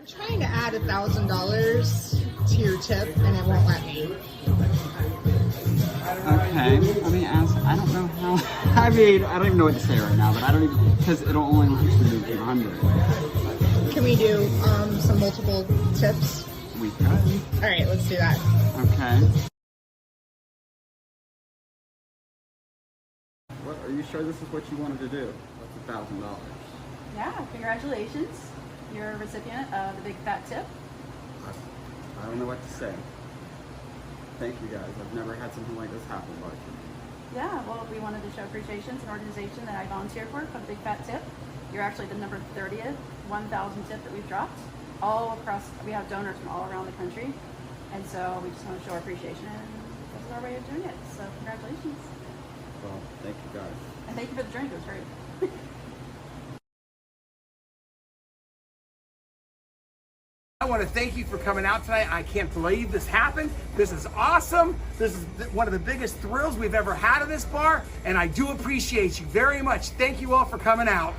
I'm trying to add $1,000 to your tip and it won't let me. Okay, let me ask. I don't know how. I mean, I don't even know what to say right now, but I don't even, because it'll only let you do 200. Can we do some multiple tips? We could. All right, let's do that. Okay. What, are you sure this is what you wanted to do? That's $1,000. Yeah, congratulations. You're a recipient of the Big Fat Tip. I don't know what to say. Thank you guys. I've never had something like this happen, but Yeah, well, we wanted to show appreciation to an organization that I volunteer for called Big Fat Tip. You're actually the number 30th 1,000 tip that we've dropped. All across, we have donors from all around the country. And so we just want to show our appreciation, and this is our way of doing it. So congratulations. well, thank you guys. And thank you for the drink, it was great. I want to thank you for coming out tonight. I can't believe this happened. This is awesome. This is one of the biggest thrills we've ever had at this bar, and I do appreciate you very much. Thank you all for coming out.